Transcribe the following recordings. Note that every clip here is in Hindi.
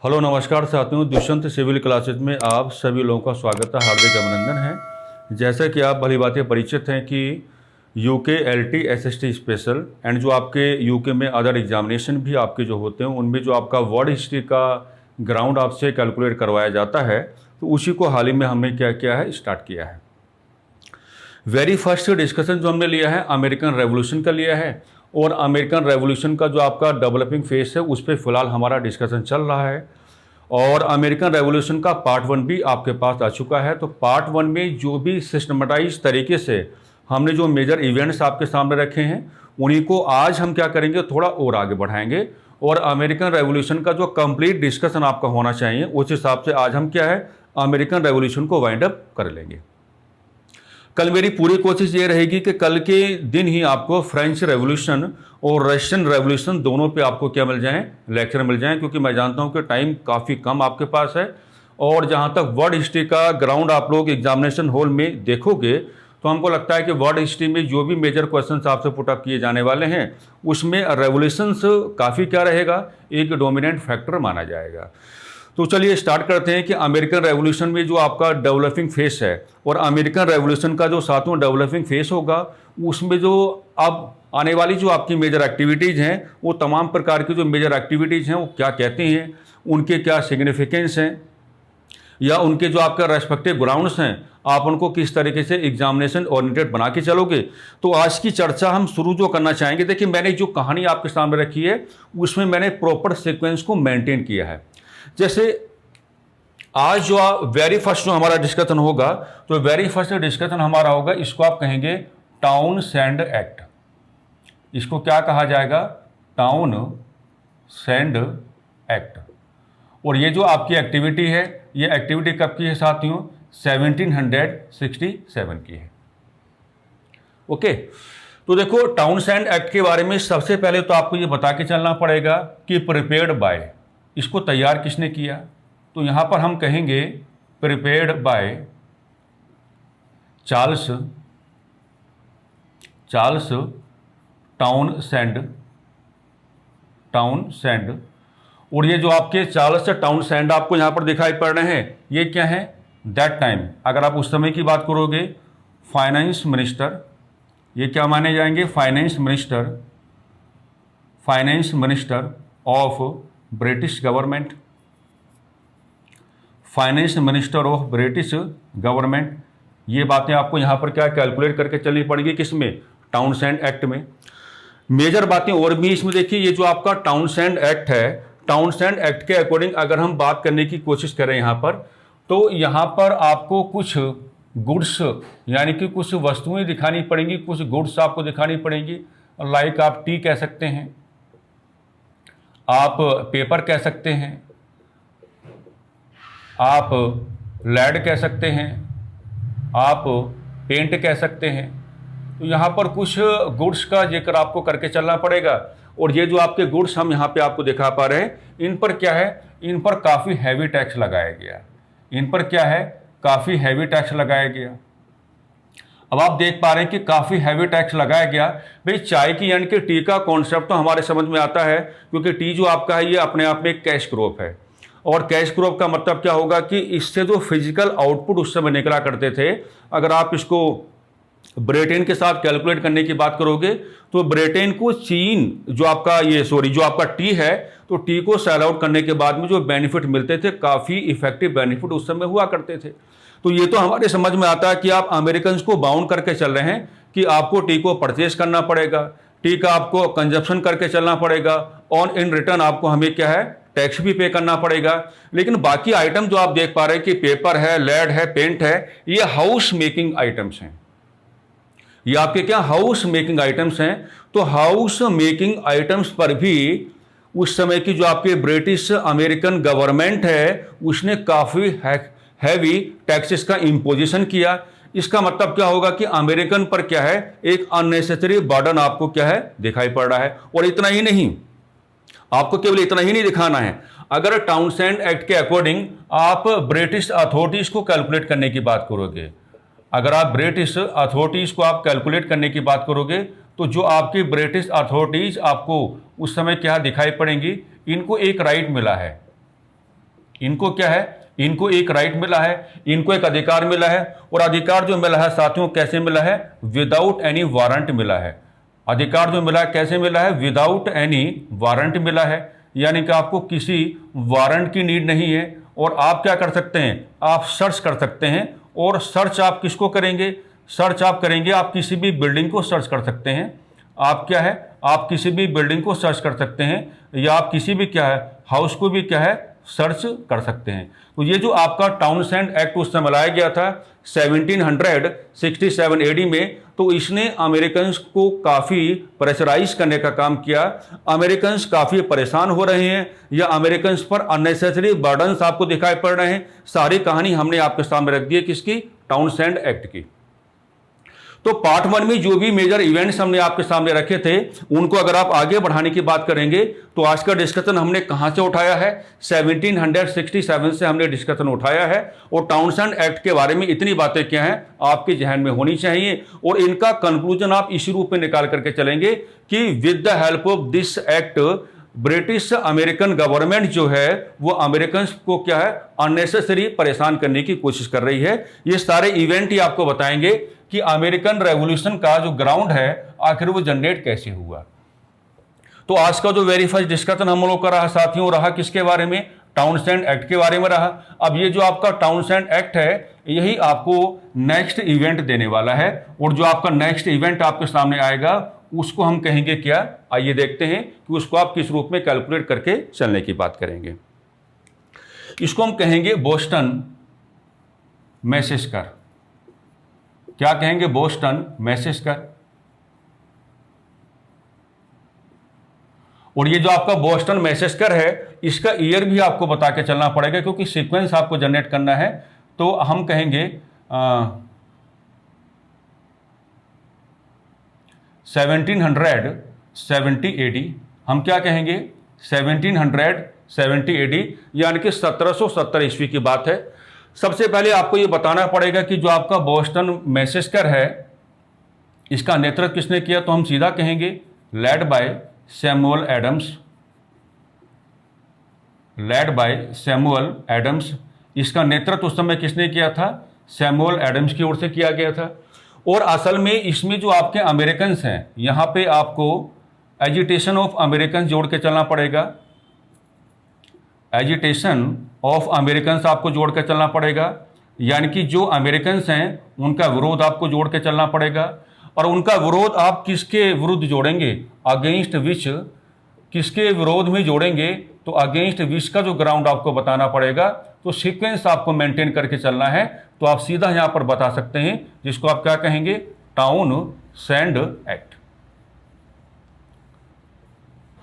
हेलो नमस्कार साथियों, दुष्यंत सिविल क्लासेज में आप सभी लोगों का स्वागत है, हार्दिक अभिनंदन है। जैसा कि आप भली बातें परिचित हैं कि UK LT SST special and जो आपके यूके में अदर एग्जामिनेशन भी आपके जो होते हैं उनमें जो आपका वर्ड हिस्ट्री का ग्राउंड आपसे कैलकुलेट करवाया जाता है, तो उसी को हाल ही में हमने क्या किया है, स्टार्ट किया है। वेरी फर्स्ट डिस्कशन जो हमने लिया है अमेरिकन रेवोल्यूशन का लिया है, और अमेरिकन रेवोल्यूशन का जो आपका डेवलपिंग फेस है उस पर फिलहाल हमारा डिस्कशन चल रहा है। और अमेरिकन रेवोल्यूशन का पार्ट 1 भी आपके पास आ चुका है। तो पार्ट 1 में जो भी सिस्टमेटाइज तरीके से हमने जो मेजर इवेंट्स आपके सामने रखे हैं उन्हीं को आज हम क्या करेंगे, थोड़ा और आगे बढ़ाएंगे और अमेरिकन रेवोल्यूशन का जो कंप्लीट डिस्कशन आपका होना चाहिए उस हिसाब से आज हम क्या है, अमेरिकन रेवोल्यूशन को वाइंड अप कर लेंगे। कल मेरी पूरी कोशिश ये रहेगी कि कल के दिन ही आपको फ्रेंच रेवोल्यूशन और रशियन रेवोल्यूशन दोनों पे आपको क्या मिल जाएं, लेक्चर मिल जाएं, क्योंकि मैं जानता हूं कि टाइम काफ़ी कम आपके पास है। और जहां तक वर्ल्ड हिस्ट्री का ग्राउंड आप लोग एग्जामिनेशन हॉल में देखोगे तो हमको लगता है कि वर्ल्ड हिस्ट्री में जो भी मेजर क्वेश्चंस आपसे पुटअप किए जाने वाले हैं उसमें रेवोल्यूशंस काफ़ी क्या रहेगा, एक डोमिनेंट फैक्टर माना जाएगा। तो चलिए स्टार्ट करते हैं कि अमेरिकन रेवोल्यूशन में जो आपका डेवलपिंग फेस है और अमेरिकन रेवोल्यूशन का जो सातवां डेवलपिंग फेस होगा उसमें जो अब आने वाली जो आपकी मेजर एक्टिविटीज़ हैं वो तमाम प्रकार की जो मेजर एक्टिविटीज़ हैं वो क्या कहती हैं, उनके क्या सिग्निफिकेंस हैं या उनके जो आपका रेस्पेक्टिव ग्राउंड्स हैं, आप उनको किस तरीके से एग्जामिनेशन ओरिएंटेड बना के चलोगे। तो आज की चर्चा हम शुरू जो करना चाहेंगे, देखिए मैंने जो कहानी आपके सामने रखी है उसमें मैंने प्रॉपर सीक्वेंस को मेंटेन किया है। जैसे आज जो वेरी फर्स्ट जो हमारा डिस्कशन होगा, तो वेरी फर्स्ट डिस्कशन हमारा होगा, इसको आप कहेंगे टाउनसेंड एक्ट। इसको क्या कहा जाएगा, टाउनसेंड एक्ट। और ये जो आपकी एक्टिविटी है, ये एक्टिविटी कब की है साथियों, 1767 की है। ओके, तो देखो टाउनसेंड एक्ट के बारे में सबसे पहले तो आपको ये बता के चलना पड़ेगा कि प्रिपेयर्ड बाय, इसको तैयार किसने किया। तो यहां पर हम कहेंगे प्रिपेयर्ड बाय चार्ल्स टाउनसेंड। और ये जो आपके चार्ल्स टाउनसेंड आपको यहां पर दिखाई पड़ रहे हैं, ये क्या है, दैट टाइम अगर आप उस समय की बात करोगे फाइनेंस मिनिस्टर, ये क्या माने जाएंगे, finance minister of British government, finance minister of British government. ये बातें आपको यहाँ पर क्या कैलकुलेट करके चलनी पड़ेगी, किसमें, टाउनसेंड एक्ट में। मेजर बातें और भी इसमें देखिए, ये जो आपका टाउनसेंड एक्ट है, टाउनसेंड एक्ट के अकॉर्डिंग अगर हम बात करने की कोशिश करें यहाँ पर, तो यहाँ पर आपको कुछ गुड्स यानी कि कुछ वस्तुएं दिखानी पड़ेंगी, कुछ गुड्स आपको दिखानी पड़ेंगी। लाइक आप टी कह सकते हैं, आप पेपर कह सकते हैं, आप लेड कह सकते हैं, आप पेंट कह सकते हैं। तो यहाँ पर कुछ गुड्स का जिक्र आपको करके चलना पड़ेगा। और ये जो आपके गुड्स हम यहाँ पे आपको दिखा पा रहे हैं, इन पर क्या है, इन पर काफ़ी हैवी टैक्स लगाया गया। इन पर क्या है, काफ़ी हैवी टैक्स लगाया गया। अब आप देख पा रहे हैं कि काफ़ी हैवी टैक्स लगाया गया। भाई चाय की यानी कि टी का कॉन्सेप्ट तो हमारे समझ में आता है, क्योंकि टी जो आपका है ये अपने आप में एक कैश क्रॉप है। और कैश क्रॉप का मतलब क्या होगा कि इससे जो फिजिकल आउटपुट उस समय निकला करते थे, अगर आप इसको ब्रिटेन के साथ कैलकुलेट करने की बात करोगे तो ब्रिटेन को चीन जो आपका जो आपका टी है, तो टी को सेल आउट करने के बाद में जो बेनिफिट मिलते थे, काफ़ी इफेक्टिव बेनिफिट उस समय हुआ करते थे। तो ये तो हमारे समझ में आता है कि आप अमेरिकन को बाउंड करके चल रहे हैं कि आपको टी को परचेज करना पड़ेगा, टी का आपको कंजप्शन करके चलना पड़ेगा, और इन रिटर्न आपको हमें क्या है, टैक्स भी पे करना पड़ेगा। लेकिन बाकी आइटम जो आप देख पा रहे हैं कि पेपर है, लेड है, पेंट है, ये हाउस मेकिंग आइटम्स हैं। ये आपके क्या हाउस मेकिंग आइटम्स हैं। तो हाउस मेकिंग आइटम्स पर भी उस समय की जो आपके ब्रिटिश अमेरिकन गवर्नमेंट है उसने काफ़ी हैवी टैक्सेस का इम्पोजिशन किया। इसका मतलब क्या होगा कि अमेरिकन पर क्या है, एक अननेसेसरी बर्डन आपको क्या है, दिखाई पड़ रहा है। और इतना ही नहीं, आपको केवल इतना ही नहीं दिखाना है। अगर टाउनसेंड एक्ट के अकॉर्डिंग आप ब्रिटिश अथॉरिटीज को कैलकुलेट करने की बात करोगे, अगर आप ब्रिटिश अथॉरिटीज को आप कैलकुलेट करने की बात करोगे, तो जो आपकी ब्रिटिश अथॉरिटीज आपको उस समय क्या दिखाई पड़ेंगी, इनको एक राइट मिला है, इनको क्या है, इनको एक राइट मिला है, इनको एक अधिकार मिला है, और अधिकार जो मिला है साथियों कैसे मिला है, विदाउट एनी वारंट मिला है। अधिकार जो मिला है कैसे मिला है, विदाउट एनी वारंट मिला है, यानी कि आपको किसी वारंट की नीड नहीं है, और आप क्या कर सकते हैं, आप सर्च कर सकते हैं। और सर्च आप किसको करेंगे, सर्च आप करेंगे, आप किसी भी बिल्डिंग को सर्च कर सकते हैं। आप क्या है, आप किसी भी बिल्डिंग को सर्च कर सकते हैं, या आप किसी भी क्या है हाउस को भी क्या है सर्च कर सकते हैं। तो ये जो आपका टाउनशेंड एक्ट उस समय लाया गया था 1767 एडी में, तो इसने अमेरिकन्स को काफ़ी प्रेशराइज करने का काम किया। अमेरिकन्स काफ़ी परेशान हो रहे हैं, या अमेरिकन्स पर अननेसेसरी बर्डन्स आपको दिखाई पड़ रहे हैं। सारी कहानी हमने आपके सामने रख दी है, किसकी, टाउनशेंड एक्ट की। तो पार्ट 1 में जो भी मेजर इवेंट्स हमने आपके सामने रखे थे, उनको अगर आप आगे बढ़ाने की बात करेंगे तो आज का डिस्कशन हमने कहां से उठाया है, 1767 से हमने डिस्कशन उठाया है। और टाउनशेंड एक्ट के बारे में इतनी बातें क्या हैं आपके जहन में होनी चाहिए, और इनका कंक्लूजन आप इसी रूप में निकाल करके चलेंगे कि with the help of this act British American government जो है वो अमेरिकन को क्या है अननेसेसरी परेशान करने की कोशिश कर रही है। ये सारे इवेंट ही आपको बताएंगे कि अमेरिकन रेवोल्यूशन का जो ग्राउंड है आखिर वो जनरेट कैसे हुआ। तो आज का जो वेरी फर्स्ट डिस्कशन हम लोग का रहा साथियों, रहा किसके बारे में, टाउनशेंड एक्ट के बारे में रहा। अब ये जो आपका टाउनशेंड एक्ट है यही आपको नेक्स्ट इवेंट देने वाला है, और जो आपका नेक्स्ट इवेंट आपके सामने आएगा उसको हम कहेंगे क्या, आइए देखते हैं कि उसको आप किस रूप में कैलकुलेट करके चलने की बात करेंगे। इसको हम कहेंगे बोस्टन मैसेस्कर। क्या कहेंगे, बोस्टन मैसेस्कर। और ये जो आपका बोस्टन मैसेस्कर है इसका ईयर भी आपको बता के चलना पड़ेगा, क्योंकि सीक्वेंस आपको जनरेट करना है। तो हम कहेंगे 1770 एडी। हम क्या कहेंगे, 1770 एडी, यानी कि 1770 ईस्वी की बात है। सबसे पहले आपको ये बताना पड़ेगा कि जो आपका बोस्टन मैसेस्कर है इसका नेतृत्व किसने किया, तो हम सीधा कहेंगे led by Samuel Adams. Led by Samuel Adams, इसका नेतृत्व उस समय किसने किया था, सैमुअल एडम्स की ओर से किया गया था। और असल में इसमें जो आपके अमेरिकन्स हैं, यहाँ पे आपको एजिटेशन ऑफ अमेरिकन जोड़ के चलना पड़ेगा। एजिटेशन ऑफ अमेरिकन्स आपको जोड़ के चलना पड़ेगा, यानी कि जो अमेरिकन्स हैं उनका विरोध आपको जोड़ के चलना पड़ेगा। और उनका विरोध आप किसके विरुद्ध जोड़ेंगे, अगेंस्ट विच, किसके विरोध में जोड़ेंगे, तो अगेंस्ट विच का जो ग्राउंड आपको बताना पड़ेगा। तो सीक्वेंस आपको मेंटेन करके चलना है। तो आप सीधा यहां पर बता सकते हैं, जिसको आप क्या कहेंगे, टाउनशेंड एक्ट,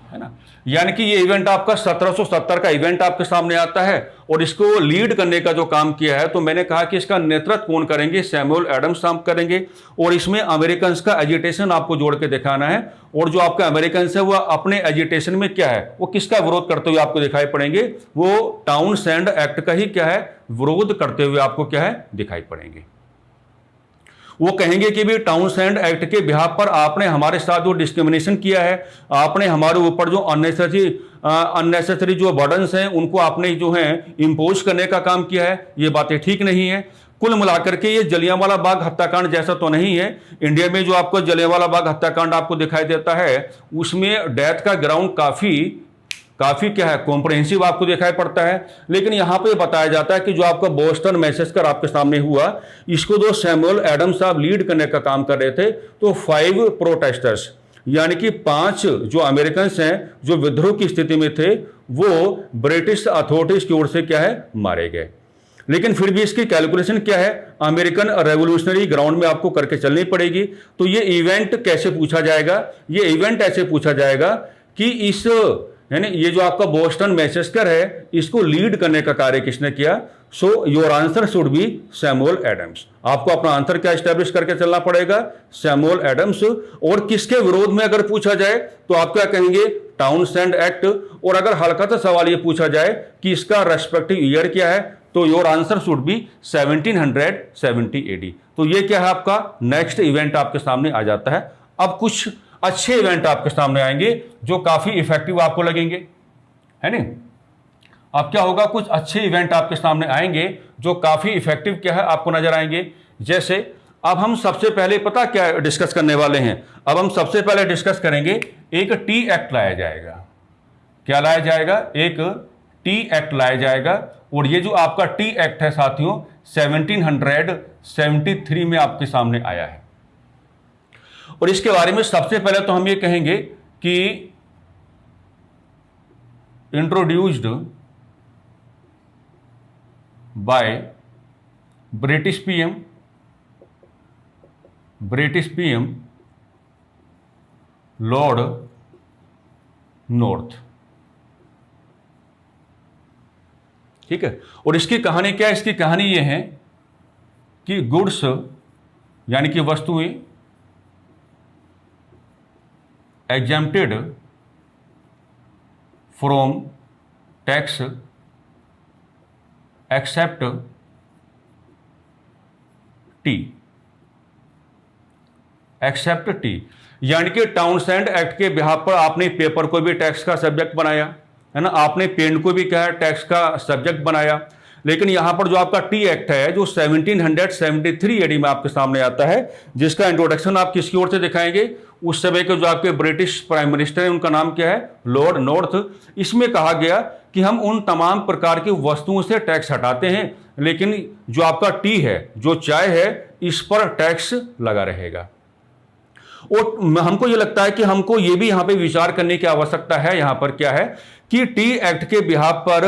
है ना। यानी कि ये इवेंट आपका 1770 का इवेंट आपके सामने आता है, और इसको लीड करने का जो काम किया है, तो मैंने कहा कि इसका नेतृत्व कौन करेंगे, सैमुअल एडम्स आप करेंगे। और इसमें अमेरिकन्स का एजिटेशन आपको जोड़ के दिखाना है, और जो आपका अमेरिकन्स है वो अपने एजिटेशन में क्या है, वो किसका विरोध करते हुए आपको दिखाई पड़ेंगे, वो टाउनशेंड एक्ट का ही क्या है विरोध करते हुए आपको क्या है दिखाई पड़ेंगे। वो कहेंगे कि भी टाउनशेंड एक्ट के बिहाफ पर आपने हमारे साथ जो डिस्क्रिमिनेशन किया है, आपने हमारे ऊपर जो अननेसेसरी जो बर्डन्स हैं उनको आपने जो है इम्पोज करने का काम किया है, ये बातें ठीक नहीं है। कुल मिलाकर के ये जलियांवाला बाग हत्याकांड जैसा तो नहीं है। इंडिया में जो आपको जलियांवाला बाग हत्याकांड आपको दिखाई देता है उसमें डेथ का ग्राउंड काफ़ी क्या है कॉम्प्रहेंसिव आपको दिखाई पड़ता है। लेकिन यहाँ पे बताया जाता है कि जो आपका बोस्टन मैसेस्कर आपके सामने हुआ, इसको जो सैमुअल एडम्स साहब लीड करने का काम कर रहे थे, तो 5 प्रोटेस्टर्स यानी कि 5 जो अमेरिकन्स हैं जो विद्रोह की स्थिति में थे, वो ब्रिटिश अथॉरिटीज की ओर से क्या है मारे गए। लेकिन फिर भी इसकी कैलकुलेशन क्या है, अमेरिकन रेवोल्यूशनरी ग्राउंड में आपको करके चलनी पड़ेगी। तो ये इवेंट कैसे पूछा जाएगा, ये इवेंट ऐसे पूछा जाएगा कि इस यानी ये जो आपका बोस्टन मैसेस्कर है इसको लीड करने का कार्य किसने किया। So your answer should be Samuel Adams. आपको अपना आंसर क्या एस्टैब्लिश करके चलना पड़ेगा, सैमुअल एडम्स। और किसके विरोध में अगर पूछा जाए तो आप क्या कहेंगे, टाउनशेंड एक्ट। और अगर हल्का सा सवाल ये पूछा जाए कि इसका रेस्पेक्टिव ईयर क्या है, तो your answer should be 1770 AD. तो ये क्या है आपका नेक्स्ट इवेंट आपके सामने आ जाता है। अब कुछ अच्छे इवेंट आपके सामने आएंगे जो काफी इफेक्टिव आपको लगेंगे, है नहीं। अब क्या होगा, कुछ अच्छे इवेंट आपके सामने आएंगे जो काफ़ी इफेक्टिव क्या है आपको नजर आएंगे। जैसे अब हम सबसे पहले पता क्या डिस्कस करने वाले हैं, अब हम सबसे पहले डिस्कस करेंगे एक टी एक्ट लाया जाएगा। क्या लाया जाएगा, एक टी एक्ट लाया जाएगा। और ये जो आपका टी एक्ट है साथियों 1773 में आपके सामने आया है। और इसके बारे में सबसे पहले तो हम ये कहेंगे कि introduced by British PM Lord north. ठीक है। और इसकी कहानी क्या है, इसकी कहानी यह है कि गुड्स यानी कि वस्तुएं exempted from tax except tea, यानी कि टाउनसेंड एक्ट के बिहाफ पर आपने पेपर को भी टैक्स का सब्जेक्ट बनाया है ना, आपने पेन को भी क्या है टैक्स का सब्जेक्ट बनाया। लेकिन यहां पर जो आपका टी एक्ट है जो 1773 एडी में आपके सामने आता है, जिसका इंट्रोडक्शन आप किसकी ओर से दिखाएंगे, उस समय के जो आपके ब्रिटिश प्राइम मिनिस्टर हैं उनका नाम क्या है, लॉर्ड नॉर्थ। इसमें कहा गया कि हम उन तमाम प्रकार की वस्तुओं से टैक्स हटाते हैं, लेकिन जो आपका टी है, जो चाय है, इस पर टैक्स लगा रहेगा। और हमको ये लगता है कि हमको ये भी यहां पे विचार करने की आवश्यकता है, यहां पर क्या है कि टी एक्ट के बिहाफ पर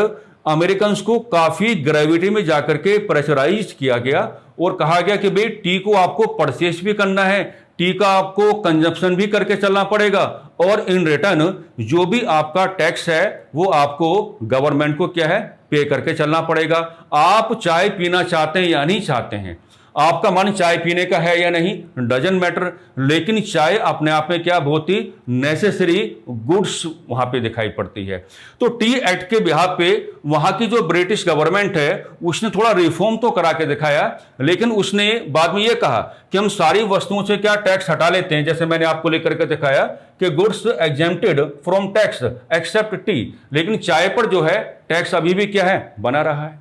अमेरिकन को काफी ग्रेविटी में जाकर के प्रेशराइज किया गया और कहा गया कि भाई टी को आपको परचेस भी करना है, टी का आपको कंजप्शन भी करके चलना पड़ेगा, और इन रिटर्न जो भी आपका टैक्स है वो आपको गवर्नमेंट को क्या है पे करके चलना पड़ेगा। आप चाय पीना चाहते हैं या नहीं चाहते हैं, आपका मन चाय पीने का है या नहीं, डजंट मैटर, लेकिन चाय अपने आप में क्या बहुत ही नेसेसरी गुड्स वहां पे दिखाई पड़ती है। तो टी एक्ट के बिहाफ पे वहां की जो ब्रिटिश गवर्नमेंट है उसने थोड़ा रिफॉर्म तो करा के दिखाया, लेकिन उसने बाद में यह कहा कि हम सारी वस्तुओं से क्या टैक्स हटा लेते हैं, जैसे मैंने आपको लेकर के दिखाया कि goods exempted from tax except tea, लेकिन चाय पर जो है टैक्स अभी भी क्या है बना रहा है।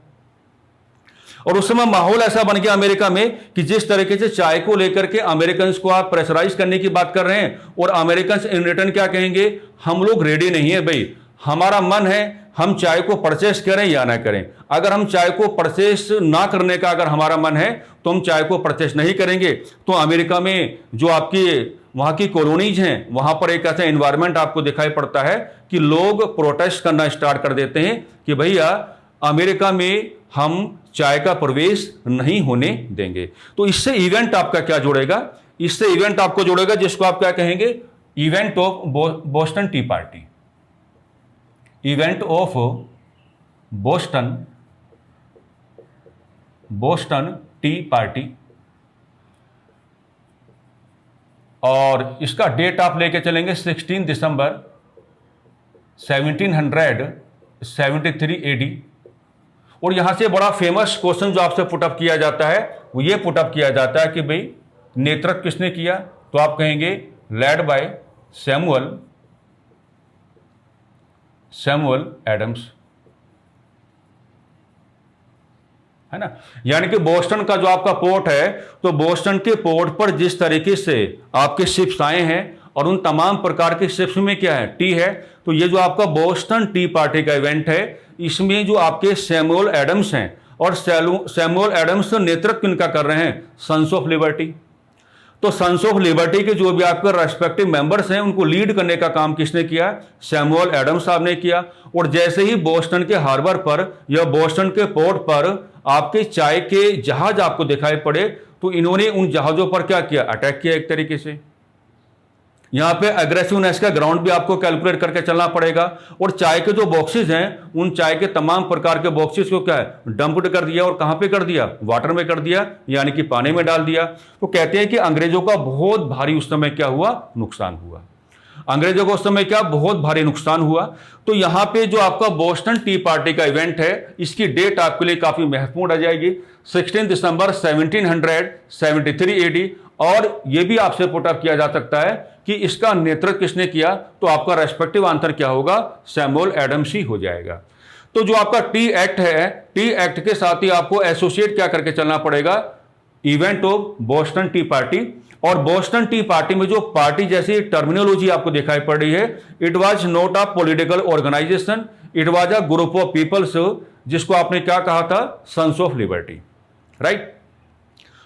और उस समय माहौल ऐसा बन गया अमेरिका में कि जिस तरीके से चाय को लेकर के अमेरिकन को आप प्रेशराइज करने की बात कर रहे हैं, और अमेरिकन इन रिटर्न क्या कहेंगे, हम लोग रेडी नहीं है भाई, हमारा मन है हम चाय को परचेस करें या ना करें। अगर हम चाय को परचेस ना करने का अगर हमारा मन है तो हम चाय को परचेस नहीं करेंगे। तो अमेरिका में जो आपकी वहां की कॉलोनीज हैं वहां पर एक ऐसा एनवायरमेंट आपको दिखाई पड़ता है कि लोग प्रोटेस्ट करना स्टार्ट कर देते हैं कि भैया अमेरिका में हम चाय का प्रवेश नहीं होने देंगे। तो इससे इवेंट आपका क्या जोड़ेगा, इससे इवेंट आपको जोड़ेगा जिसको आप क्या कहेंगे, event of Boston T party, event of Boston T party. और इसका डेट आप लेके चलेंगे 16 दिसंबर 1773 एडी। और यहां से बड़ा फेमस क्वेश्चन जो आपसे पुटअप किया जाता है वो ये पुटअप किया जाता है कि भाई नेतृत्व किसने किया, तो आप कहेंगे लेड बाय सैमुअल एडम्स, है ना। यानी कि बोस्टन का जो आपका पोर्ट है, तो बोस्टन के पोर्ट पर जिस तरीके से आपके शिप्स आए हैं और उन तमाम प्रकार के शिप्स में क्या है, टी है, तो ये जो आपका बोस्टन टी पार्टी का इवेंट है, इसमें जो आपके सैमुअल एडम्स हैं, और सैमुअल एडम्स नेतृत्व किनका कर रहे हैं, सन्स ऑफ लिबर्टी। तो सन्स ऑफ लिबर्टी के जो भी आपके रेस्पेक्टिव मेंबर्स हैं उनको लीड करने का काम किसने किया, सैमुअल एडम्स साहब ने किया। और जैसे ही बोस्टन के हार्बर पर या बोस्टन के पोर्ट पर आपके चाय के जहाज आपको दिखाई पड़े, तो इन्होंने उन जहाजों पर क्या किया, अटैक किया एक तरीके से। यहां पे एग्रेसिवनेस का ग्राउंड भी आपको कैलकुलेट करके चलना पड़ेगा। और चाय के जो बॉक्सेस हैं उन चाय के तमाम प्रकार के बॉक्सेस को क्या है डंप्ड कर दिया, और कहां पे कर दिया, वाटर में कर दिया, यानी कि पानी में डाल दिया। तो कहते हैं कि अंग्रेजों का बहुत भारी उस समय क्या हुआ, नुकसान हुआ। अंग्रेजों को उस समय क्या बहुत भारी नुकसान हुआ। तो यहां पे जो आपका बोस्टन टी पार्टी का इवेंट है, इसकी डेट आपके लिए काफी महत्वपूर्ण आ जाएगी, 16 दिसंबर 1773 एडी। और यह भी आपसे पुटअप किया जा सकता है कि इसका नेतृत्व किसने किया, तो आपका रेस्पेक्टिव आंसर क्या होगा, सैमुअल एडम्स ही हो जाएगा। तो जो आपका टी एक्ट है, टी एक्ट के साथ ही आपको एसोसिएट क्या करके चलना पड़ेगा, event of Boston T party. और बोस्टन टी पार्टी में जो पार्टी जैसी टर्मिनोलॉजी आपको दिखाई पड़ रही है, it was not a political organization, it was a group of peoples, जिसको आपने क्या कहा था, सन्स ऑफ लिबर्टी, राइट।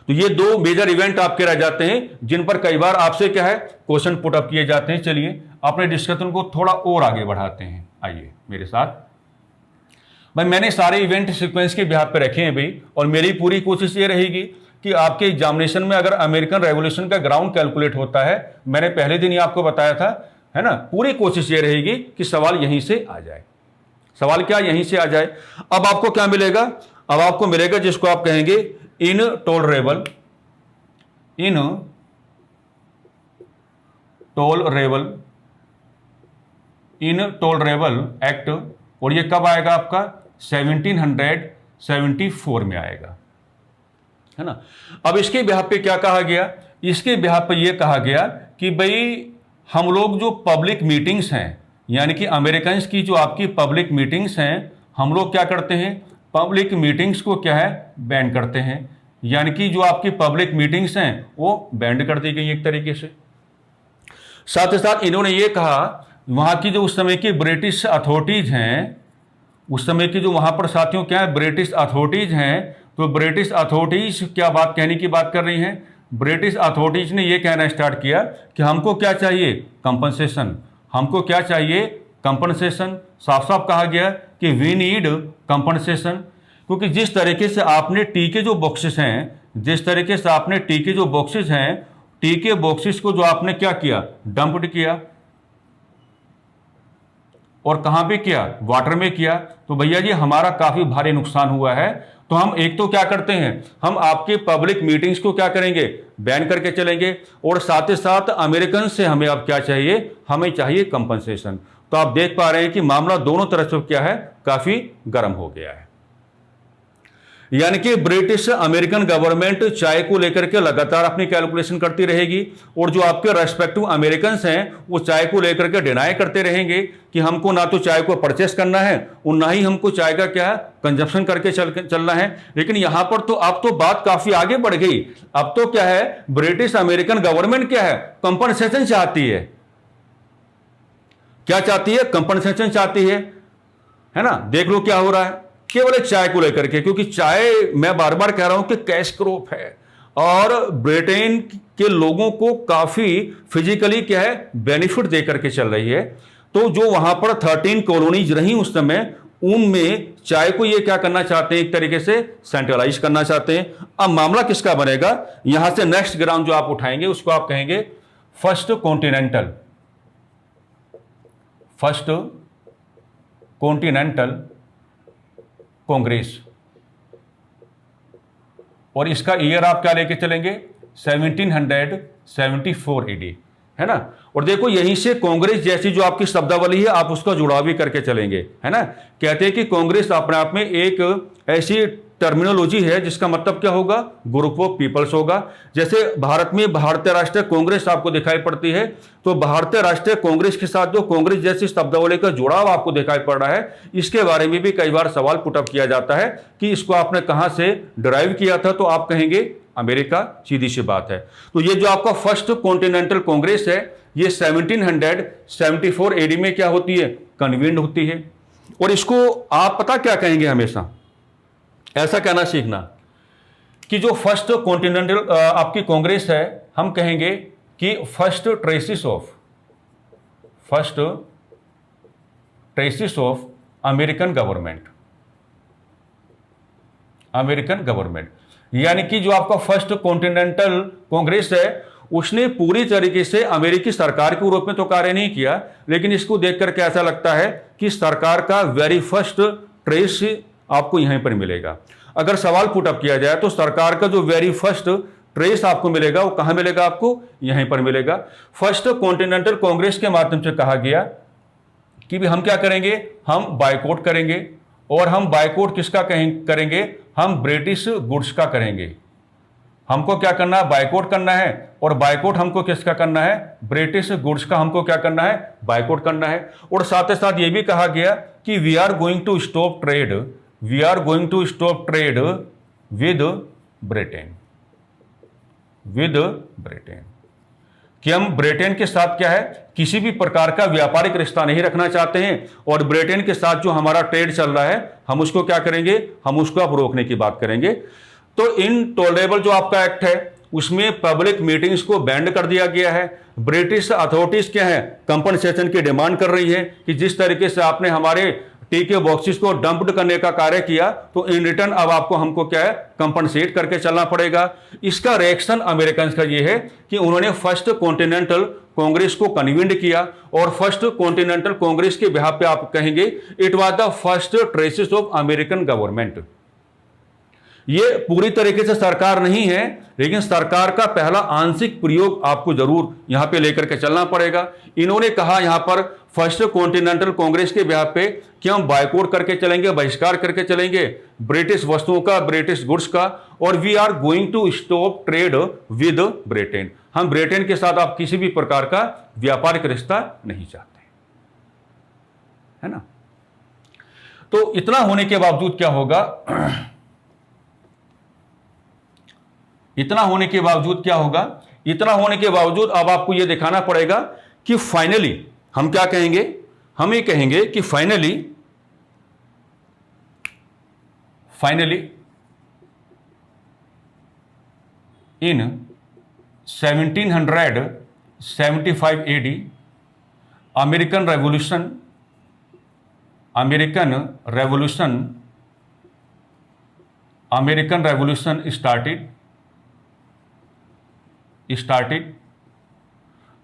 तो ये दो मेजर इवेंट आपके रह जाते हैं जिन पर कई बार आपसे क्या है, क्वेश्चन पुट अप किए जाते हैं। चलिए अपने डिस्कशन को थोड़ा और आगे बढ़ाते हैं, आइए मेरे साथ। भाई मैंने सारे इवेंट सीक्वेंस के बिहाफ पे रखे हैं भाई, और मेरी पूरी कोशिश ये रहेगी कि आपके एग्जामिनेशन में अगर अमेरिकन रेवोल्यूशन का ग्राउंड कैलकुलेट होता है, मैंने पहले दिन ही आपको बताया था, है ना, पूरी कोशिश ये रहेगी कि सवाल यहीं से आ जाए। सवाल क्या, यहीं से आ जाए। अब आपको क्या मिलेगा, अब आपको मिलेगा जिसको आप कहेंगे इनटॉलरेबल एक्ट, और ये कब आएगा आपका, 1774 में आएगा, है ना। अब इसके बिहाफ पे क्या कहा गया, इसके बिहाफ पे ये कहा गया कि भाई हम लोग जो पब्लिक मीटिंग्स हैं, यानी कि अमेरिकन की जो आपकी पब्लिक मीटिंग्स हैं, हम लोग क्या करते हैं, पब्लिक मीटिंग्स को क्या है, बैन करते हैं। यानी कि जो आपकी पब्लिक मीटिंग्स हैं वो बैंड कर दी गई एक तरीके से। साथ ही साथ इन्होंने ये कहा, वहां की जो उस समय की ब्रिटिश अथॉरिटीज हैं, उस समय की जो वहां पर साथियों क्या है, ब्रिटिश अथॉरिटीज हैं, तो ब्रिटिश अथॉरिटीज क्या बात कहने की बात कर रही हैं, ब्रिटिश अथॉरिटीज ने ये कहना स्टार्ट किया कि हमको क्या चाहिए, कंपनसेशन, हमको क्या चाहिए, कंपनसेशन। साफ साफ कहा गया कि वी नीड कंपनसेशन, क्योंकि जिस तरीके से आपने टी के जो बॉक्सेस हैं, जिस तरीके से आपने टी के जो बॉक्सेस हैं, टी के बॉक्सेस को जो आपने क्या किया, डंप्ड किया, और कहां पे किया, वाटर में किया, तो भैया जी हमारा काफी भारी नुकसान हुआ है। तो हम एक तो क्या करते हैं, हम आपके पब्लिक मीटिंग्स को क्या करेंगे, बैन करके चलेंगे, और साथ ही साथ अमेरिकन से हमें अब क्या चाहिए, हमें चाहिए कंपनसेशन। तो आप देख पा रहे हैं कि मामला दोनों तरफ से क्या है, काफी गर्म हो गया है। यानी कि ब्रिटिश अमेरिकन गवर्नमेंट चाय को लेकर के लगातार अपनी कैलकुलेशन करती रहेगी, और जो आपके रेस्पेक्टिव अमेरिकन हैं वो चाय को लेकर के डिनाई करते रहेंगे कि हमको ना तो चाय को परचेस करना है और ना ही हमको चाय का क्या है, कंजप्शन करके चलना है। लेकिन यहां पर तो अब तो बात काफी आगे बढ़ गई। अब तो क्या है, ब्रिटिश अमेरिकन गवर्नमेंट क्या है, कंपनसेशन चाहती है। क्या चाहती है, कंपनसेशन चाहती है ना। देख लो क्या हो रहा है केवल एक चाय को लेकर के, क्योंकि चाय मैं बार बार कह रहा हूं कि कैश क्रॉप है, और ब्रिटेन के लोगों को काफी फिजिकली क्या है, बेनिफिट दे करके चल रही है। तो जो वहां पर 13 कॉलोनीज रही उस समय, उनमें चाय को ये क्या करना चाहते हैं, एक तरीके से सेंट्रलाइज करना चाहते हैं। अब मामला किसका बनेगा, यहां से नेक्स्ट ग्राउंड जो आप उठाएंगे उसको आप कहेंगे फर्स्ट कॉन्टिनेंटल कांग्रेस, और इसका ईयर आप क्या लेके चलेंगे, 1774 एडी, है ना। और देखो यहीं से कांग्रेस जैसी जो आपकी शब्दावली है आप उसका जुड़ाव भी करके चलेंगे, है ना। कहते हैं कि कांग्रेस अपने आप में एक ऐसी टर्मिनोलॉजी है जिसका मतलब क्या होगा, ग्रुप ऑफ पीपल्स होगा। जैसे भारत में भारतीय राष्ट्रीय कांग्रेस आपको दिखाई पड़ती है, तो भारतीय राष्ट्रीय कांग्रेस के साथ जो कांग्रेस जैसी शब्दावली का जुड़ाव आपको दिखाई पड़ रहा है, इसके बारे में भी कई बार सवाल पुटअप किया जाता है कि इसको आपने कहां से डिराइव किया था, तो आप कहेंगे अमेरिका, सीधी सी बात है। तो ये जो आपका फर्स्ट कॉन्टिनेंटल कांग्रेस है, ये 1774 एडी में क्या होती है, कन्वीन्ड होती है। और इसको आप पता क्या कहेंगे, हमेशा ऐसा कहना सीखना कि जो फर्स्ट कॉन्टिनेंटल आपकी कांग्रेस है, हम कहेंगे कि first traces of American government, यानी कि जो आपका फर्स्ट कॉन्टिनेंटल कांग्रेस है उसने पूरी तरीके से अमेरिकी सरकार के रूप में तो कार्य नहीं किया, लेकिन इसको देख करके ऐसा लगता है कि सरकार का वेरी फर्स्ट ट्रेस आपको यहीं पर मिलेगा। अगर सवाल पुटअप किया जाए तो सरकार का जो वेरी फर्स्ट ट्रेस आपको मिलेगा वो कहां मिलेगा, आपको यहीं पर मिलेगा। फर्स्ट कॉन्टिनेंटल कांग्रेस के माध्यम से कहा गया कि भी हम क्या करेंगे, हम बायकॉट करेंगे, और हम बायकॉट किसका करेंगे, हम ब्रिटिश गुड्स का करेंगे, हमको क्या करना है, बायकॉट करना है। और बायकॉट हमको किसका करना है, ब्रिटिश गुड्स का हमको क्या करना है, बायकॉट करना है। और साथ ही साथ ये भी कहा गया कि we are going to stop trade, we are going to stop trade with Britain, with Britain, कि हम ब्रिटेन के साथ क्या है, किसी भी प्रकार का व्यापारिक रिश्ता नहीं रखना चाहते हैं। और ब्रिटेन के साथ जो हमारा ट्रेड चल रहा है, हम उसको क्या करेंगे, हम उसको अब रोकने की बात करेंगे। तो इनटॉलरेबल जो आपका एक्ट है, उसमें पब्लिक मीटिंग्स को बैंड कर दिया गया है। ब्रिटिश अथॉरिटीज क्या है, कंपनसेशन की डिमांड कर रही है कि जिस तरीके से आपने हमारे टी के बॉक्सेस को डंप्ड करने का कार्य किया, तो इन रिटर्न अब आपको हमको क्या है, कंपनसेट करके चलना पड़ेगा। इसका रिएक्शन अमेरिकन का ये है कि उन्होंने फर्स्ट कॉन्टिनेंटल कांग्रेस को कन्वीन्ड किया। और फर्स्ट कॉन्टिनेंटल कांग्रेस के बिहाफ पे आप कहेंगे it was the first traces of American government. ये पूरी तरीके से सरकार नहीं है, लेकिन सरकार का पहला आंशिक प्रयोग आपको जरूर यहां पे लेकर के चलना पड़ेगा। इन्होंने कहा यहां पर फर्स्ट कॉन्टिनेंटल कांग्रेस के बिहाफ पे कि हम बायकॉट करके चलेंगे, बहिष्कार करके चलेंगे ब्रिटिश वस्तुओं का, ब्रिटिश गुड्स का। और we are going to stop trade with Britain, हम ब्रिटेन के साथ आप किसी भी प्रकार का व्यापारिक रिश्ता नहीं चाहते, है ना। तो इतना होने के बावजूद क्या होगा, इतना होने के बावजूद क्या होगा, इतना होने के बावजूद अब आपको यह दिखाना पड़ेगा कि फाइनली हम क्या कहेंगे, हम ये कहेंगे कि finally in 1775 AD American revolution started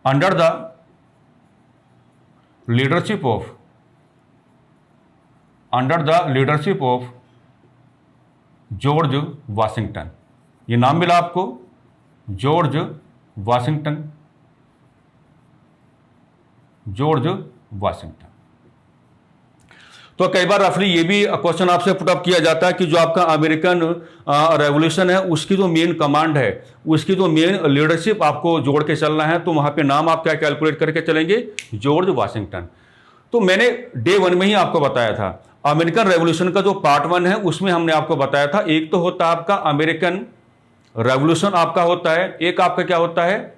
under the leadership of George Washington. ये नाम मिला आपको, जॉर्ज वाशिंगटन, जॉर्ज वाशिंगटन। तो कई बार रफली ये भी क्वेश्चन आपसे पुटअप किया जाता है कि जो आपका अमेरिकन रेवोल्यूशन है, उसकी जो मेन कमांड है, उसकी जो मेन लीडरशिप आपको जोड़ के चलना है, तो वहां पे नाम आप क्या कैलकुलेट करके चलेंगे, जॉर्ज वाशिंगटन। तो मैंने डे 1 में ही आपको बताया था, अमेरिकन रेवोल्यूशन का जो पार्ट 1 है उसमें हमने आपको बताया था, एक तो होता है आपका अमेरिकन रेवोल्यूशन आपका होता है, एक आपका क्या होता है,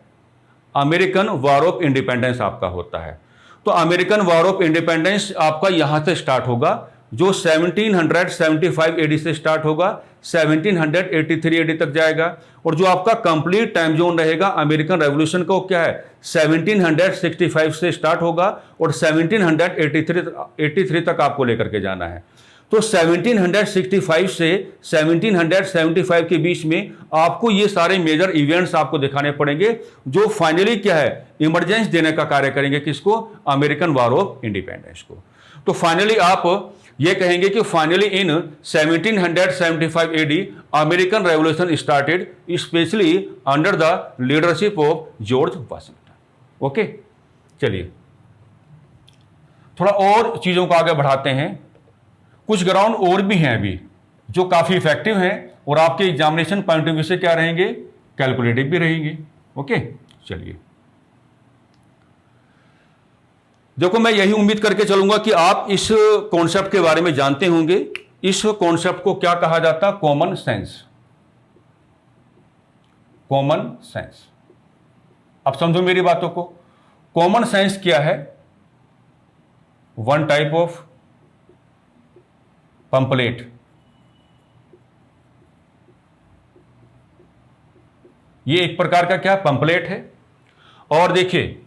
अमेरिकन वॉर ऑफ इंडिपेंडेंस आपका होता है। तो अमेरिकन वॉर ऑफ इंडिपेंडेंस आपका यहां से स्टार्ट होगा, जो 1775 एडी से स्टार्ट होगा, 1783 एडी तक जाएगा। और जो आपका कंप्लीट टाइम जोन रहेगा अमेरिकन रेवोल्यूशन का, वो क्या है, 1765 से स्टार्ट होगा और 1783 तक आपको लेकर के जाना है। तो 1765 से 1775 के बीच में आपको ये सारे मेजर इवेंट्स आपको दिखाने पड़ेंगे, जो फाइनली क्या है, इमरजेंस देने का कार्य करेंगे, किसको, अमेरिकन वॉर ऑफ इंडिपेंडेंस को। तो फाइनली आप ये कहेंगे कि finally in 1775 AD American revolution started specially under the leadership of George Washington. Okay, चलिए थोड़ा और चीजों को आगे बढ़ाते हैं। कुछ ग्राउंड और भी हैं अभी जो काफी इफेक्टिव हैं और आपके एग्जामिनेशन पॉइंट ऑफ व्यू से क्या रहेंगे, कैलकुलेटिव भी रहेंगे। ओके, चलिए देखो, मैं यही उम्मीद करके चलूंगा कि आप इस कॉन्सेप्ट के बारे में जानते होंगे। इस कॉन्सेप्ट को क्या कहा जाता है, कॉमन सेंस। कॉमन सेंस, अब समझो मेरी बातों को। कॉमन सेंस क्या है, वन टाइप ऑफ पंपलेट। ये एक प्रकार का क्या पंपलेट है। और देखिए,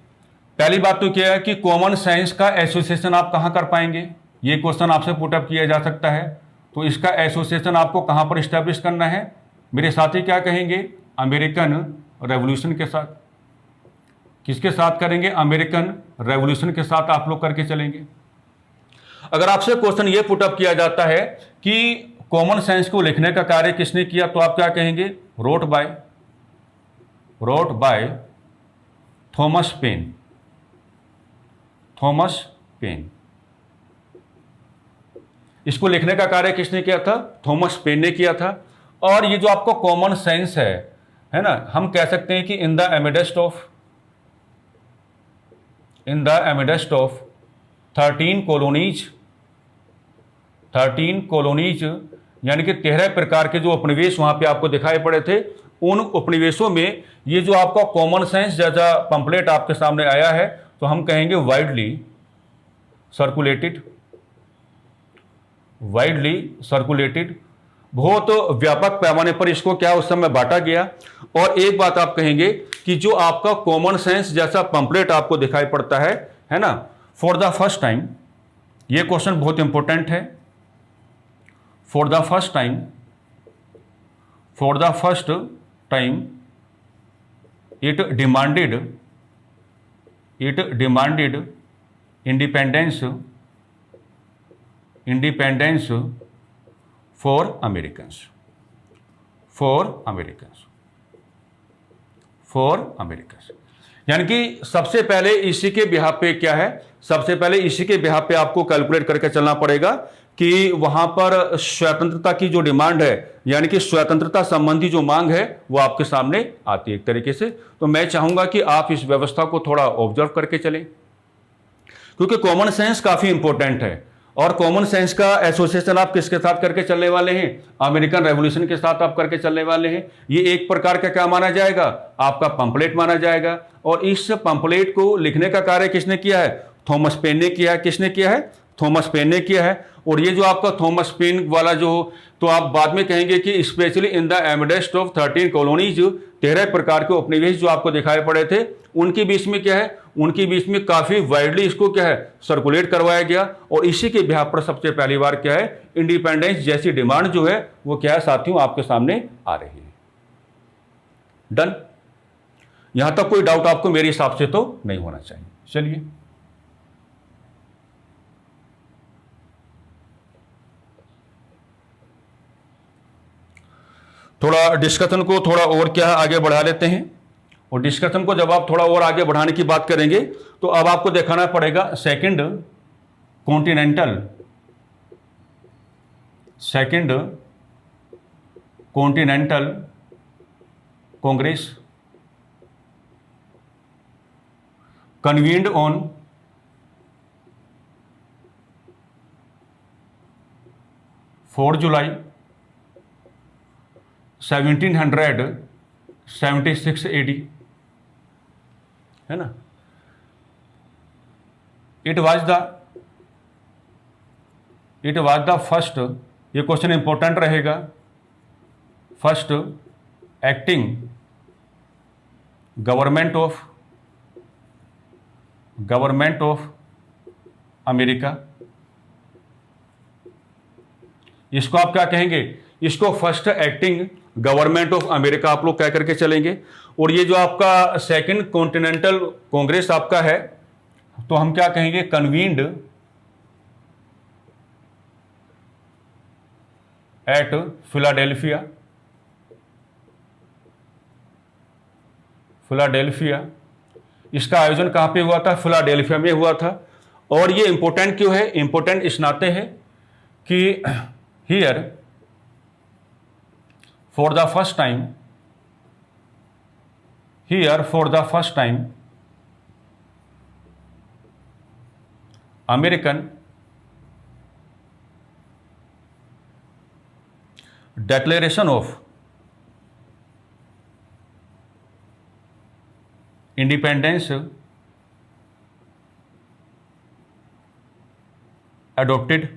पहली बात तो क्या है कि कॉमन सेंस का एसोसिएशन आप कहां कर पाएंगे, ये क्वेश्चन आपसे पुटअप किया जा सकता है। तो इसका एसोसिएशन आपको कहां पर स्टैब्लिश करना है, मेरे साथी क्या कहेंगे, अमेरिकन रेवोल्यूशन के साथ। किसके साथ करेंगे, अमेरिकन रेवोल्यूशन के साथ आप लोग करके चलेंगे। अगर आपसे क्वेश्चन ये पुटअप किया जाता है कि कॉमन सेंस को लिखने का कार्य किसने किया, तो आप क्या कहेंगे, wrote by Thomas Paine. Thomas Paine, इसको लिखने का कार्य किसने किया था, थॉमस पेन ने किया था। और ये जो आपको कॉमन सेंस है, है ना, हम कह सकते हैं कि इन द एमिडेस्ट ऑफ 13 कॉलोनीज, यानी कि 13 प्रकार के जो उपनिवेश वहां पे आपको दिखाई पड़े थे, उन उपनिवेशों में ये जो आपका कॉमन सेंस जैसा पंपलेट आपके सामने आया है, तो हम कहेंगे वाइडली सर्कुलेटेड, बहुत व्यापक पैमाने पर इसको क्या उस समय बांटा गया। और एक बात आप कहेंगे कि जो आपका कॉमन सेंस जैसा पंपलेट आपको दिखाई पड़ता है ना, फॉर द फर्स्ट टाइम, ये क्वेश्चन बहुत इंपॉर्टेंट है, for the first time it demanded independence for Americans, यानी कि सबसे पहले इसी के बिहाफ पे क्या है, सबसे पहले इसी के बिहाफ पे आपको कैलकुलेट करके चलना पड़ेगा कि वहां पर स्वतंत्रता की जो डिमांड है, यानी कि स्वतंत्रता संबंधी जो मांग है, वो आपके सामने आती है एक तरीके से। तो मैं चाहूंगा कि आप इस व्यवस्था को थोड़ा ऑब्जर्व करके चलें, क्योंकि कॉमन सेंस काफी इंपॉर्टेंट है। और कॉमन सेंस का एसोसिएशन आप किसके साथ करके चलने वाले हैं, अमेरिकन रेवोल्यूशन के साथ आप करके चलने वाले हैं। ये एक प्रकार का क्या माना जाएगा, आपका पंपलेट माना जाएगा। और इस पंपलेट को लिखने का कार्य किसने किया है, थॉमस पेन ने किया है। किसने किया है, थॉमस पेन ने किया है। और ये जो आपका थॉमस पेन वाला जो, तो आप बाद में कहेंगे कि specially in the amidst of 13 colonies, 13 प्रकार के उपनिवेश जो आपको दिखाई पड़े थे, उनके बीच में क्या है, उनके बीच में काफी वाइडली इसको क्या है, सर्कुलेट करवाया गया। और इसी के बिहाफ पर सबसे पहली बार क्या है, इंडिपेंडेंस जैसी डिमांड जो है वो क्या है साथियों, आपके सामने आ रही है। डन, यहां तक कोई डाउट आपको मेरे हिसाब से तो नहीं होना चाहिए। चलिए थोड़ा डिस्कशन को थोड़ा और क्या आगे बढ़ा लेते हैं। और डिस्कशन को जब आप थोड़ा और आगे बढ़ाने की बात करेंगे, तो अब आपको दिखाना पड़ेगा second continental Congress convened on 4 July 1776 AD, है ना। इट वाज द फर्स्ट, ये क्वेश्चन इंपॉर्टेंट रहेगा, first acting government of America. इसको आप क्या कहेंगे, इसको first acting government of America आप लोग क्या करके चलेंगे। और ये जो आपका सेकंड कॉन्टिनेंटल कांग्रेस आपका है, तो हम क्या कहेंगे, कन्वीन्ड एट फिलाडेल्फिया। इसका आयोजन कहां पे हुआ था, फिलाडेल्फिया में हुआ था। और ये इंपॉर्टेंट क्यों है, इंपॉर्टेंट इस नाते है कि here for the first time American Declaration of Independence adopted।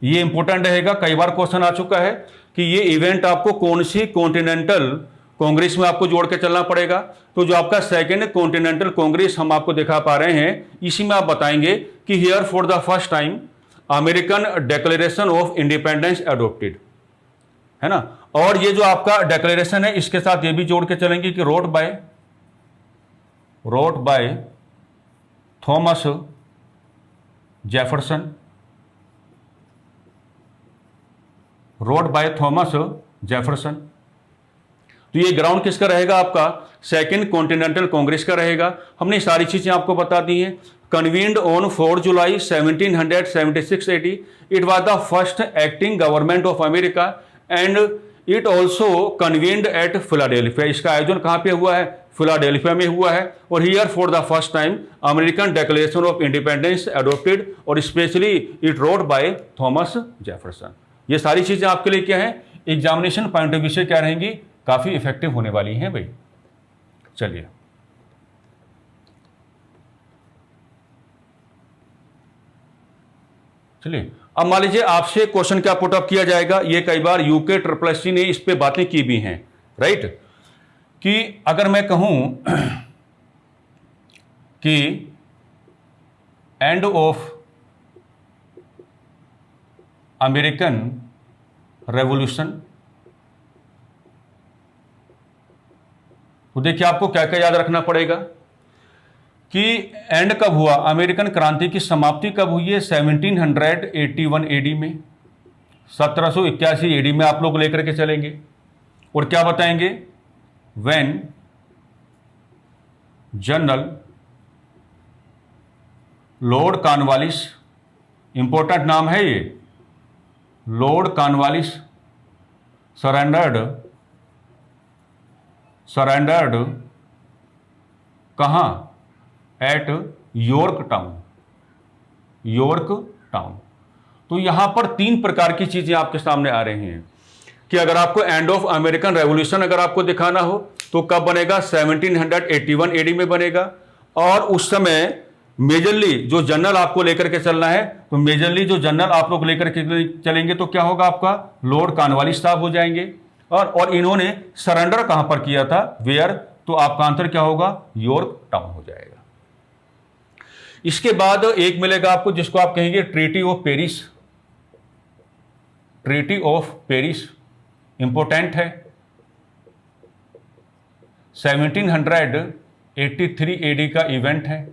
ये इंपॉर्टेंट रहेगा, कई बार क्वेश्चन आ चुका है कि ये इवेंट आपको कौन सी कॉन्टिनेंटल कांग्रेस में आपको जोड़ के चलना पड़ेगा। तो जो आपका सेकेंड कॉन्टिनेंटल कांग्रेस हम आपको दिखा पा रहे हैं, इसी में आप बताएंगे कि here for the first time American declaration of independence adopted, है ना। और ये जो आपका डिक्लेरेशन है, इसके साथ ये भी जोड़ के चलेंगे कि रोड बाय थॉमस जेफरसन, तो ये ग्राउंड किसका रहेगा, आपका सेकंड कॉन्टिनेंटल कांग्रेस का रहेगा। हमने सारी चीजें आपको बता दी हैं। Convened on 4 July 1776 AD, it was the first acting government of America and it also convened at Philadelphia. इसका आयोजन कहाँ पे हुआ है? फिलाडेल्फिया में हुआ है। और here for the first time American declaration of independence adopted, और specially it wrote by Thomas Jefferson. ये सारी चीजें आपके लिए क्या है, एग्जामिनेशन पॉइंट ऑफ व्यू से क्या रहेंगी, काफी इफेक्टिव होने वाली हैं भाई। चलिए, अब मान लीजिए आपसे क्वेश्चन क्या पुट अप किया जाएगा, ये कई बार यूके ट्रिपल ने इस पे बातें की भी हैं, राइट, कि अगर मैं कहूं कि एंड ऑफ अमेरिकन रेवोल्यूशन, तो देखिए आपको क्या क्या याद रखना पड़ेगा कि एंड कब हुआ, अमेरिकन क्रांति की समाप्ति कब हुई है? 1781 एडी में, 1781 एडी में आप लोग लेकर के चलेंगे। और क्या बताएंगे? When general Lord Cornwallis, important नाम है ये, लॉर्ड कॉर्नवालिस सरेंडर्ड कहां? At Yorktown. तो यहां पर तीन प्रकार की चीजें आपके सामने आ रही हैं कि अगर आपको एंड ऑफ अमेरिकन रेवोल्यूशन अगर आपको दिखाना हो तो कब बनेगा? 1781 एडी में बनेगा। और उस समय मेजरली जो जनरल आपको लेकर के चलना है, तो मेजरली जो जनरल आप लोग लेकर के चलेंगे तो क्या होगा आपका? लॉर्ड कॉर्नवालिस साहब हो जाएंगे। और इन्होंने सरेंडर कहां पर किया था? वेयर? तो आपका आंसर क्या होगा? यॉर्क टाउन हो जाएगा। इसके बाद एक मिलेगा आपको जिसको आप कहेंगे treaty of Paris. Treaty of Paris important है, 1783 एडी का इवेंट है,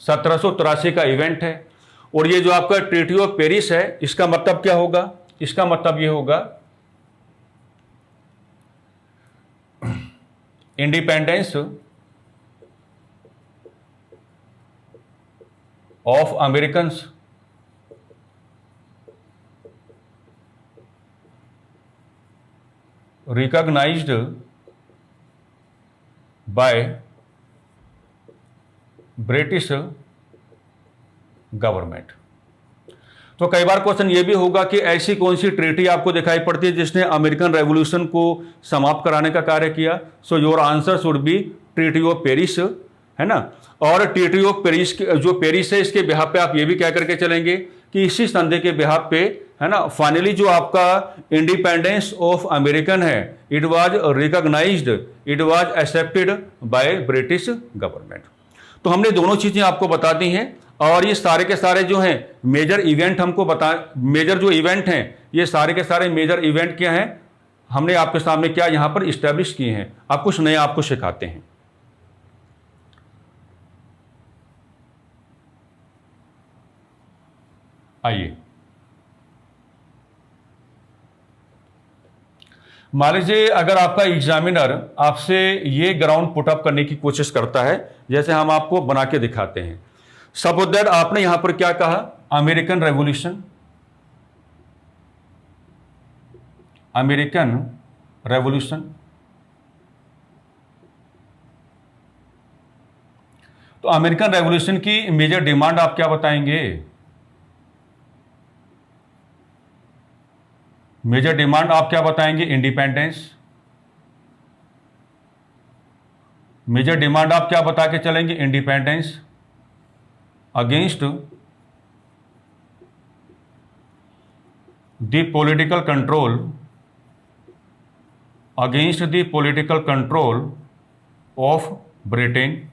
1783 का इवेंट है। और ये जो आपका ट्रीटी ऑफ पेरिस है, इसका मतलब क्या होगा? इसका मतलब ये होगा independence of Americans recognized by British government. तो कई बार क्वेश्चन ये भी होगा कि ऐसी कौन सी ट्रीटी आपको दिखाई पड़ती है जिसने अमेरिकन रेवोल्यूशन को समाप्त कराने का कार्य किया? So your answer should B treaty of Paris, है ना। और ट्रीटी ऑफ पेरिस जो पेरिस है, इसके बिहाफ पे आप ये भी कह करके चलेंगे कि इसी संधि के बिहाफ पे, है ना, फाइनली जो आपका इंडिपेंडेंस ऑफ अमेरिकन है, it was recognized, it was accepted by British government. तो हमने दोनों चीजें आपको बता दी हैं। और ये सारे के सारे जो हैं मेजर इवेंट हमको मेजर जो इवेंट हैं, ये सारे के सारे मेजर इवेंट क्या हैं, हमने आपके सामने क्या यहां पर इस्टेब्लिश किए हैं। आप कुछ नया आपको सिखाते हैं। आइए, मान लीजिए अगर आपका एग्जामिनर आपसे ये ग्राउंड पुट अप करने की कोशिश करता है, जैसे हम आपको बना के दिखाते हैं। सपोज दैट आपने यहां पर क्या कहा? American revolution, American revolution. तो अमेरिकन रेवोल्यूशन की मेजर डिमांड आप क्या बताएंगे? मेजर डिमांड आप क्या बताएंगे? इंडिपेंडेंस। मेजर डिमांड आप क्या बता के चलेंगे? Independence against the political control, against the political control of Britain.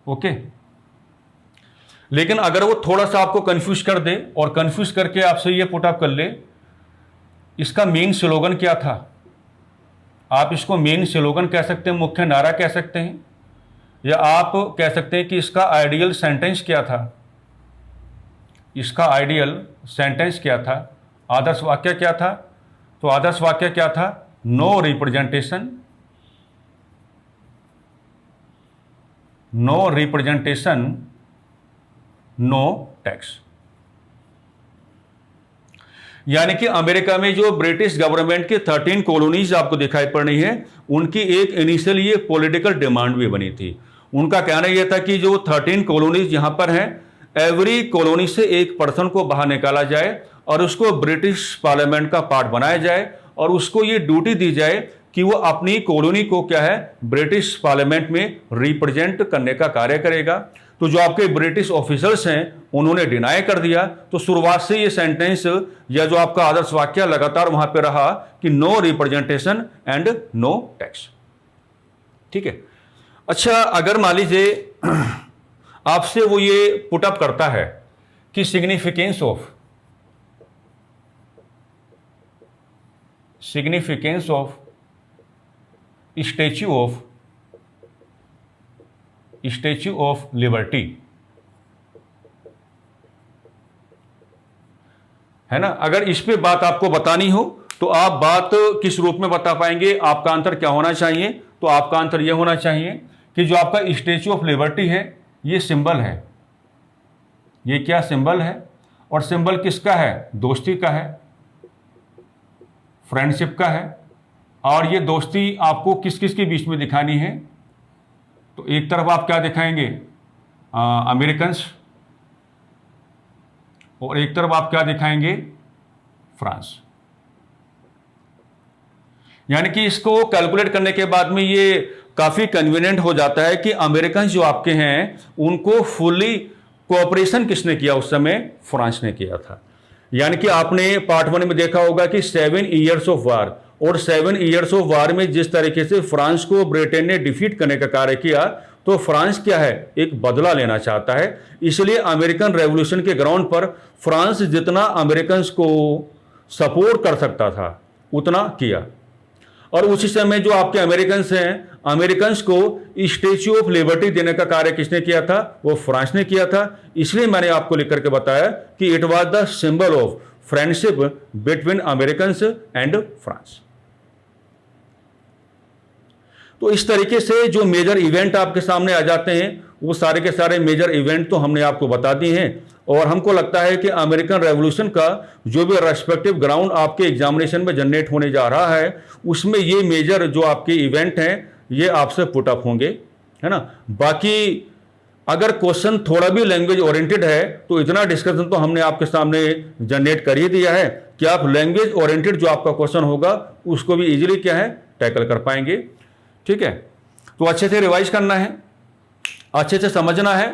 Okay. लेकिन अगर वो थोड़ा सा आपको कंफ्यूज कर दे और कंफ्यूज करके आपसे ये पुट अप कर ले, इसका मेन स्लोगन क्या था? आप इसको मेन स्लोगन कह सकते हैं, मुख्य नारा कह सकते हैं, या आप कह सकते हैं कि इसका आइडियल सेंटेंस क्या था? इसका आइडियल सेंटेंस क्या था? आदर्श वाक्य क्या था? तो आदर्श वाक्य क्या था? No representation, no representation, no tax. यानी कि अमेरिका में जो ब्रिटिश गवर्नमेंट की 13 कॉलोनीज आपको दिखाई पड़ रही हैं, उनकी एक इनिशियली एक पॉलिटिकल डिमांड भी बनी थी। उनका कहना यह था कि जो 13 कॉलोनीज यहां पर हैं, एवरी कॉलोनी से एक पर्सन को बाहर निकाला जाए और उसको ब्रिटिश पार्लियामेंट का पार्ट बनाया जाए और उसको ये ड्यूटी दी जाए कि वो अपनी कॉलोनी को क्या है, ब्रिटिश पार्लियामेंट में रिप्रेजेंट करने का कार्य करेगा। तो जो आपके ब्रिटिश ऑफिसर्स हैं उन्होंने डिनाई कर दिया। तो शुरुआत से ये सेंटेंस या जो आपका आदर्श वाक्य लगातार वहां पे रहा कि no representation and no tax. ठीक है। अच्छा, अगर मान लीजिए आपसे वो ये पुटअप करता है कि significance of statue of liberty, है ना। अगर इस पे बात आपको बतानी हो तो आप बात किस रूप में बता पाएंगे, आपका आंसर क्या होना चाहिए? तो आपका आंसर यह होना चाहिए कि जो आपका स्टैच्यू ऑफ लिबर्टी है ये सिंबल है। ये क्या सिंबल है? और सिंबल किसका है? दोस्ती का है, फ्रेंडशिप का है। और ये दोस्ती आपको किस किस के बीच में दिखानी है? तो एक तरफ आप क्या दिखाएंगे? अमेरिकन्स, और एक तरफ आप क्या दिखाएंगे? फ्रांस। यानी कि इसको कैलकुलेट करने के बाद में ये काफी कन्वीनियंट हो जाता है कि अमेरिकन जो आपके हैं उनको फुल्ली कोऑपरेशन किसने किया उस समय? फ्रांस ने किया था। यानी कि आपने पार्ट 1 में देखा होगा कि 7 ईयर्स ऑफ वार, और 7 ईयर्स ऑफ वार में जिस तरीके से फ्रांस को ब्रिटेन ने डिफीट करने का कार्य किया, तो फ्रांस क्या है, एक बदला लेना चाहता है। इसलिए अमेरिकन रेवोल्यूशन के ग्राउंड पर फ्रांस जितना अमेरिकन को सपोर्ट कर सकता था उतना किया। और उसी समय जो आपके अमेरिकन्स हैं, अमेरिकन्स को स्टैच्यू ऑफ लिबर्टी देने का कार्य किसने किया था? वो फ्रांस ने किया था। इसलिए मैंने आपको लिख करके बताया कि it was the symbol of friendship between Americans and France. तो इस तरीके से जो मेजर इवेंट आपके सामने आ जाते हैं, वो सारे के सारे मेजर इवेंट तो हमने आपको बता दिए हैं। और हमको लगता है कि अमेरिकन रेवोल्यूशन का जो भी रेस्पेक्टिव ग्राउंड आपके एग्जामिनेशन में जनरेट होने जा रहा है, उसमें ये मेजर जो आपके इवेंट हैं ये आपसे पुटअप होंगे, है ना। बाकी अगर क्वेश्चन थोड़ा भी लैंग्वेज ओरिएंटेड है तो इतना डिस्कशन तो हमने आपके सामने जनरेट कर ही दिया है कि आप लैंग्वेज ओरिएंटेड जो आपका क्वेश्चन होगा उसको भी इजीली क्या है, टैकल कर पाएंगे। ठीक है। तो अच्छे से रिवाइज करना है, अच्छे से समझना है,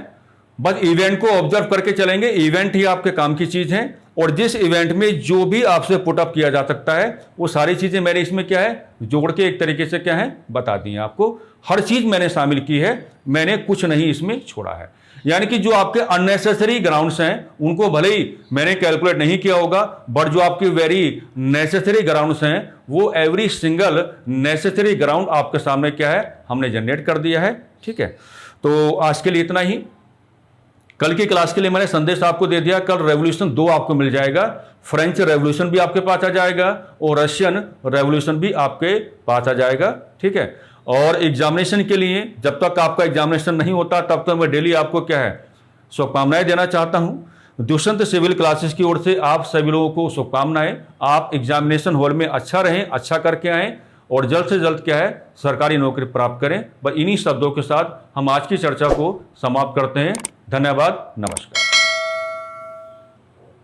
बस इवेंट को ऑब्जर्व करके चलेंगे। इवेंट ही आपके काम की चीज है, और जिस इवेंट में जो भी आपसे पुटअप किया जा सकता है वो सारी चीजें मैंने इसमें क्या है, जोड़ के एक तरीके से क्या है, बता दी है आपको। हर चीज मैंने शामिल की है, मैंने कुछ नहीं इसमें छोड़ा है। यानी कि जो आपके अननेसेसरी ग्राउंड्स हैं उनको भले ही मैंने कैलकुलेट नहीं किया होगा, बट जो आपके वेरी नेसेसरी ग्राउंड्स हैं वो एवरी सिंगल नेसेसरी ग्राउंड आपके सामने क्या है, हमने जनरेट कर दिया है। ठीक है। तो आज के लिए इतना ही। कल की क्लास के लिए मैंने संदेश आपको दे दिया, कल रेवोल्यूशन 2 आपको मिल जाएगा। फ्रेंच रेवोल्यूशन भी आपके पास आ जाएगा और रशियन रेवोल्यूशन भी आपके पास आ जाएगा। ठीक है। और एग्जामिनेशन के लिए जब तक आपका एग्जामिनेशन नहीं होता तब तक मैं डेली आपको क्या है, शुभकामनाएं देना चाहता हूं। दुष्यंत सिविल क्लासेस की ओर से आप सभी लोगों को शुभकामनाएं। आप एग्जामिनेशन हॉल में अच्छा रहें, अच्छा करके आएँ और जल्द से जल्द क्या है, सरकारी नौकरी प्राप्त करें। बस इन्हीं शब्दों के साथ हम आज की चर्चा को समाप्त करते हैं। धन्यवाद, नमस्कार।